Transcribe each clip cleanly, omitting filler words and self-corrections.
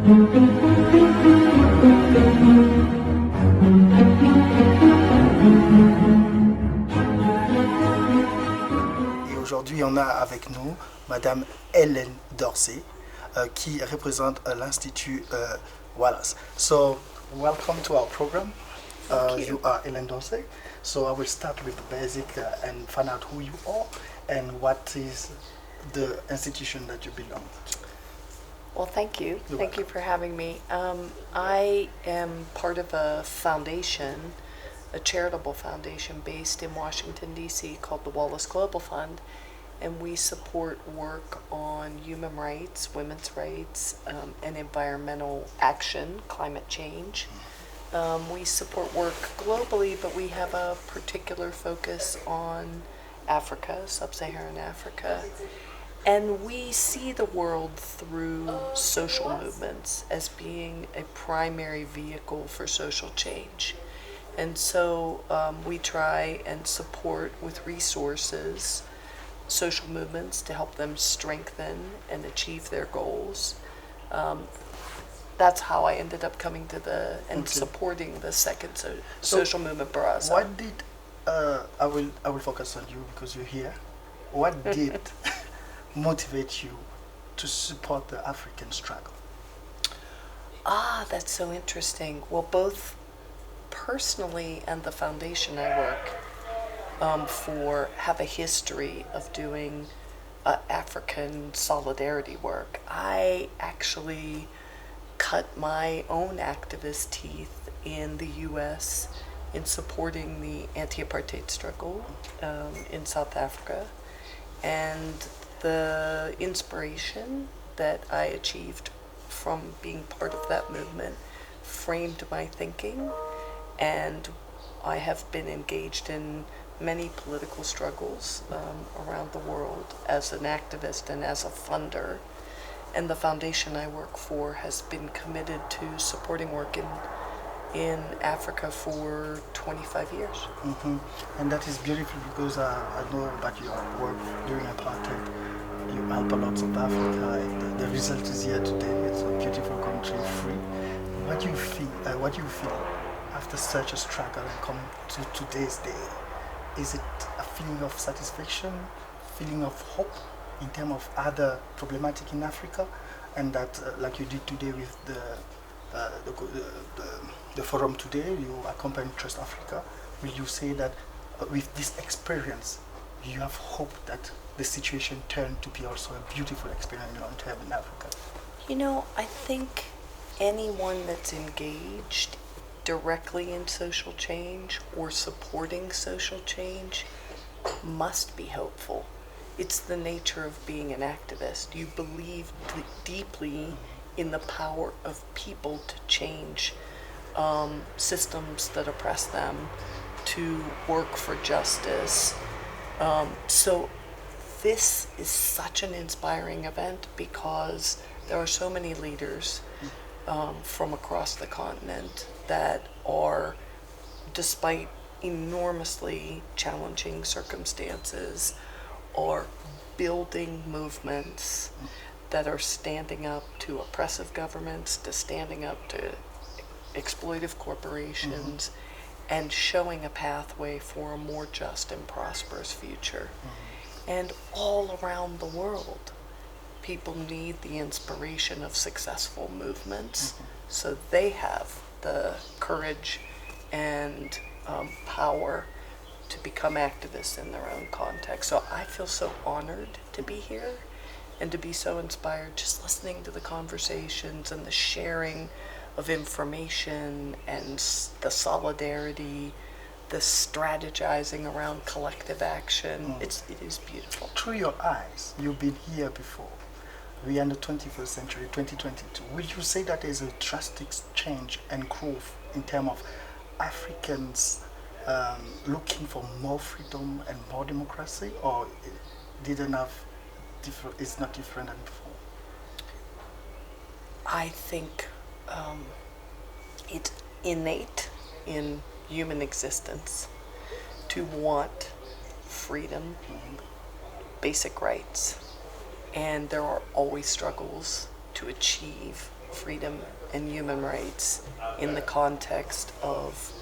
Et aujourd'hui, on a avec nous Madame Ellen Dorsey, qui représente l'Institut Wallace. So, welcome to our program. You are Ellen Dorsey. So I will start with the basic and find out who you are and what is the institution that you belong to. Well, thank you. You're Thank you for having me. I am part of a foundation, a charitable foundation based in Washington, D.C. called the Wallace Global Fund, and we support work on human rights, women's rights, and environmental action, climate change. We support work globally, but we have a particular focus on Africa, sub-Saharan Africa. And we see the world through social movements as being a primary vehicle for social change. And so we try and support with resources social movements to help them strengthen and achieve their goals. That's how I ended up coming to supporting the second social movement, Baraza. What did I will focus on you because you're here. What did motivate you to support the African struggle? That's so interesting. Well, both personally and the foundation I work for have a history of doing African solidarity work. I actually cut my own activist teeth in the U.S. in supporting the anti-apartheid struggle in South Africa, and the inspiration that I achieved from being part of that movement framed my thinking, and I have been engaged in many political struggles around the world as an activist and as a funder. And the foundation I work for has been committed to supporting work in Africa for 25 years. Mm-hmm. And that is beautiful because I know about your work during apartheid. You help a lot of Africa, and the result is here today. It's a beautiful country, free. What do you feel after such a struggle and come to today's day? Is it a feeling of satisfaction, feeling of hope in terms of other problematic in Africa, and that like you did today with the forum today, you accompany Trust Africa? Will you say that with this experience, you have hope that the situation turned to be also a beautiful experience long term in Africa? You know, I think anyone that's engaged directly in social change or supporting social change must be hopeful. It's the nature of being an activist. You believe deeply in the power of people to change systems that oppress them, to work for justice. So this is such an inspiring event because there are so many leaders from across the continent that are, despite enormously challenging circumstances, are building movements that are standing up to oppressive governments, to standing up to exploitive corporations, and showing a pathway for a more just and prosperous future. And all around the world, people need the inspiration of successful movements, so they have the courage and power to become activists in their own context. So I feel so honored to be here and to be so inspired just listening to the conversations and the sharing of information and the solidarity, the strategizing around collective action. It is beautiful. Through your eyes, you've been here before. We are in the 21st century, 2022. Would you say that there's a drastic change and growth in terms of Africans looking for more freedom and more democracy, or it's not different than before? I think it's innate in human existence to want freedom, basic rights, and there are always struggles to achieve freedom and human rights in the context of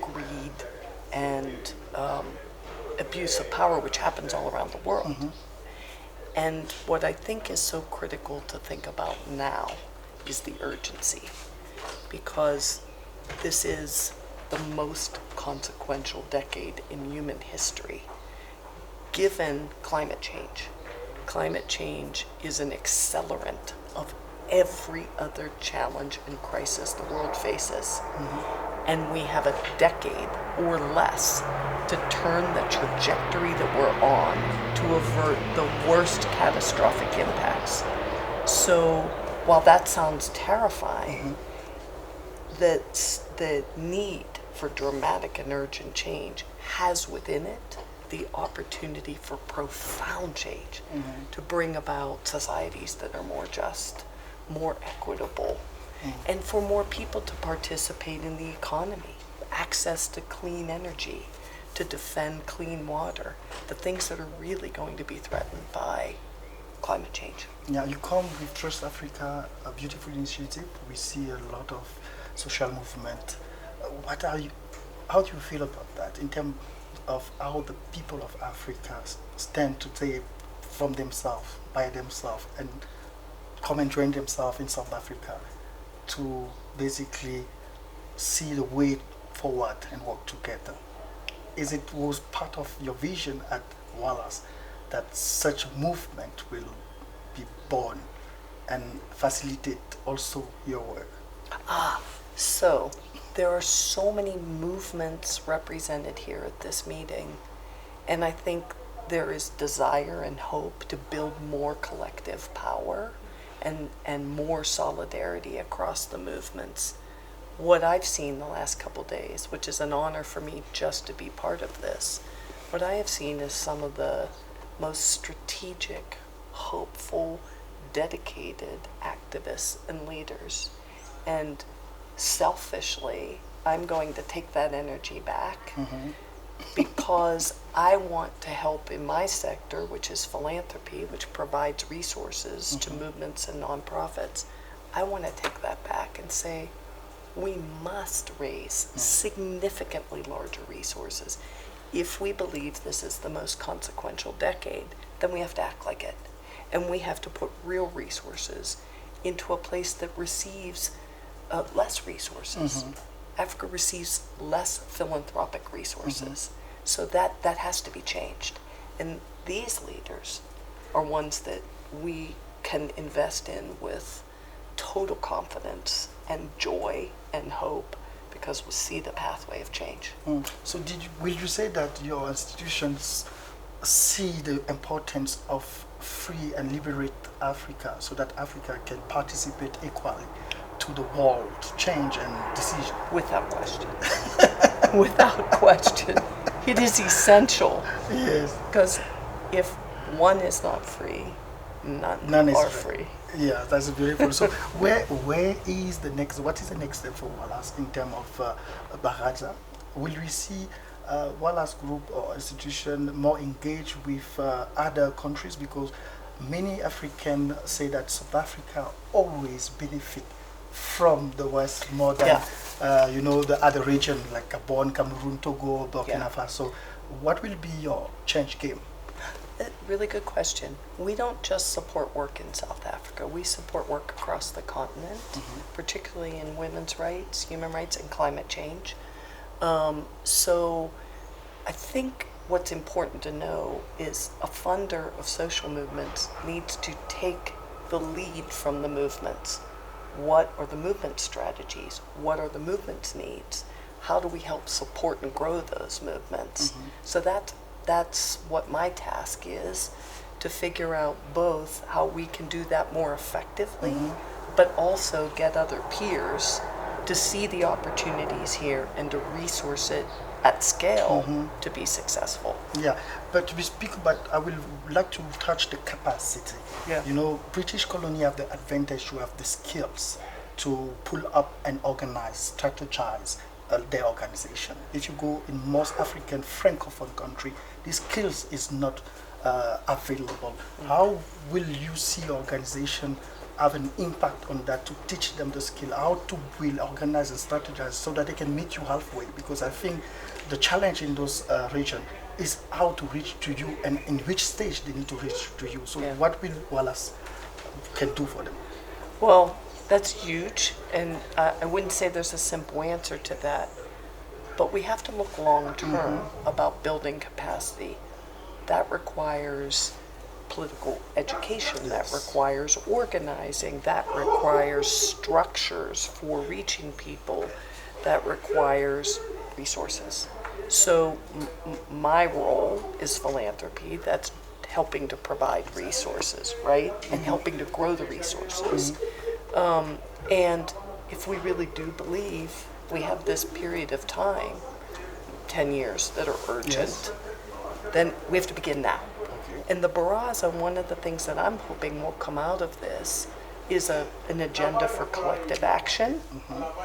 greed and abuse of power, which happens all around the world. And what I think is so critical to think about now is the urgency, because this is the most consequential decade in human history, given climate change. Climate change is an accelerant of every other challenge and crisis the world faces. And we have a decade or less to turn the trajectory that we're on to avert the worst catastrophic impacts. So while that sounds terrifying, the need for dramatic and urgent change has within it the opportunity for profound change to bring about societies that are more just, more equitable, and for more people to participate in the economy, access to clean energy, to defend clean water, the things that are really going to be threatened by climate change. Yeah, you come with Trust Africa, a beautiful initiative. We see a lot of social movement. How do you feel about that in terms of how the people of Africa stand today from themselves, by themselves, and come and join themselves in South Africa to basically see the way forward and work together? Was part of your vision at Wallace that such a movement will be born and facilitate also your work? So there are so many movements represented here at this meeting, and I think there is desire and hope to build more collective power and more solidarity across the movements. What I've seen the last couple days, which is an honor for me just to be part of this, what I have seen is some of the most strategic, hopeful, dedicated activists and leaders. And selfishly, I'm going to take that energy back because I want to help in my sector, which is philanthropy, which provides resources to movements and nonprofits. I want to take that back and say, we must raise significantly larger resources. If we believe this is the most consequential decade, then we have to act like it. And we have to put real resources into a place that receives less resources. Africa receives less philanthropic resources. So that has to be changed. And these leaders are ones that we can invest in with total confidence and joy and hope, because we see the pathway of change. So will you say that your institutions see the importance of free and liberate Africa so that Africa can participate equally to the world change and decision? Without question. Without question. It is essential. Yes. Because if one is not free, none are free. Yeah, that's beautiful. So where is the next, what is the next step for Wallace in terms of Baraza? Will we see Wallace Group or institution more engaged with other countries? Because many Africans say that South Africa always benefit from the West more than the other region like Gabon, Cameroon, Togo, Burkina Faso. What will be your change game? Really good question. We don't just support work in South Africa. We support work across the continent, particularly in women's rights, human rights, and climate change. So I think what's important to know is a funder of social movements needs to take the lead from the movements. What are the movement strategies? What are the movement's needs? How do we help support and grow those movements? So that's what my task is, to figure out both how we can do that more effectively, but also get other peers to see the opportunities here and to resource it at scale to be successful. Yeah, but we speak about, I would like to touch the capacity. Yeah. You know, British colony have the advantage to have the skills to pull up and organize, strategize their organization. If you go in most African francophone country, these skills is not available. How will you see your organization have an impact on that, to teach them the skill, how to will organize and strategize so that they can meet you halfway. Because I think the challenge in those regions is how to reach to you and in which stage they need to reach to you. So what will Wallace can do for them? Well, that's huge, and I wouldn't say there's a simple answer to that, but we have to look long term about building capacity. That requires political education, that requires organizing, that requires structures for reaching people, that requires resources. So my role is philanthropy. That's helping to provide resources, right? And helping to grow the resources. And if we really do believe we have this period of time, 10 years, that are urgent, then we have to begin now. And the Baraza, one of the things that I'm hoping will come out of this is an agenda for collective action,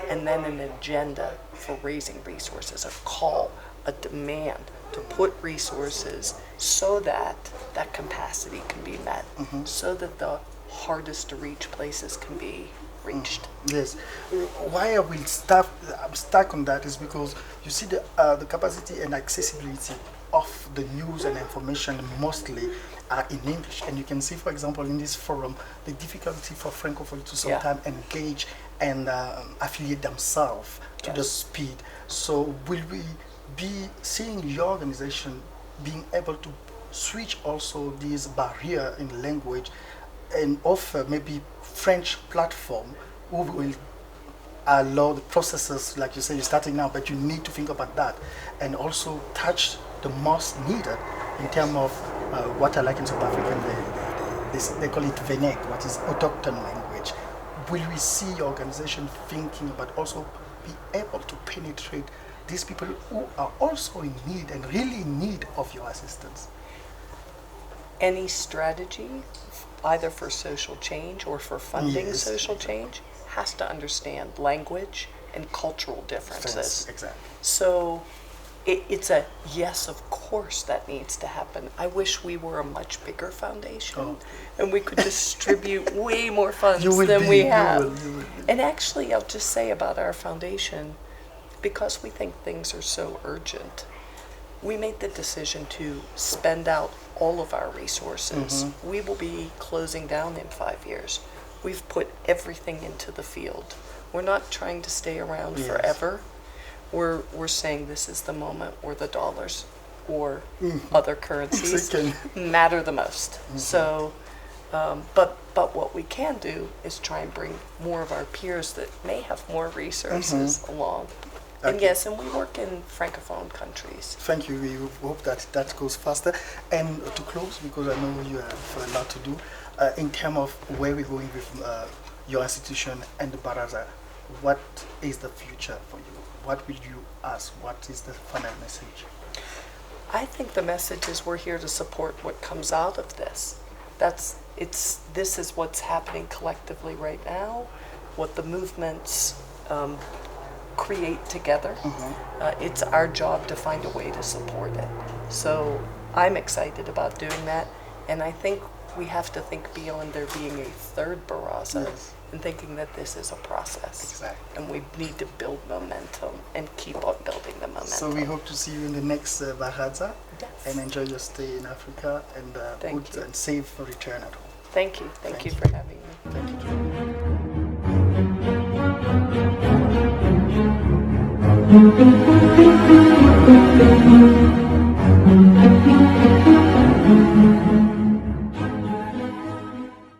and then an agenda for raising resources, a call, a demand to put resources so that that capacity can be met, so that the hardest to reach places can be reached. Yes. Why I will I'm stuck on that is because you see the capacity and accessibility of the news and information mostly are in English. And you can see, for example, in this forum, the difficulty for francophones to sometimes engage and affiliate themselves to the speed. So will we be seeing your organization being able to switch also this barrier in language and offer maybe French platform who will allow the processes, like you say, you're starting now, but you need to think about that, and also touch the most needed in terms of what I like in South Africa, they call it Venek, what is autochthon language. Will we see your organization thinking about also be able to penetrate these people who are also in need and really in need of your assistance? Any strategy, either for social change or for funding social change, has to understand language and cultural differences. Exactly. So it's a yes, of course that needs to happen. I wish we were a much bigger foundation and we could distribute way more funds than we have. You will. And actually, I'll just say about our foundation, because we think things are so urgent, we made the decision to spend out all of our resources. We will be closing down in 5 years. We've put everything into the field. We're not trying to stay around forever. We're saying this is the moment where the dollars or other currencies matter the most. So, but what we can do is try and bring more of our peers that may have more resources along. And yes, and we work in francophone countries. Thank you. We hope that that goes faster. And to close, because I know you have a lot to do, in terms of where we're going with your institution and the Baraza, what is the future for you? What will you ask? What is the final message? I think the message is we're here to support what comes out of this. This is what's happening collectively right now, what the movements create together. It's our job to find a way to support it. So I'm excited about doing that, and I think we have to think beyond there being a third Baraza and thinking that this is a process. Exactly. And we need to build momentum and keep on building the momentum. So we hope to see you in the next Baraza, and enjoy your stay in Africa, and good and safe return at home. Thank you. Thank you for having me. Thank you.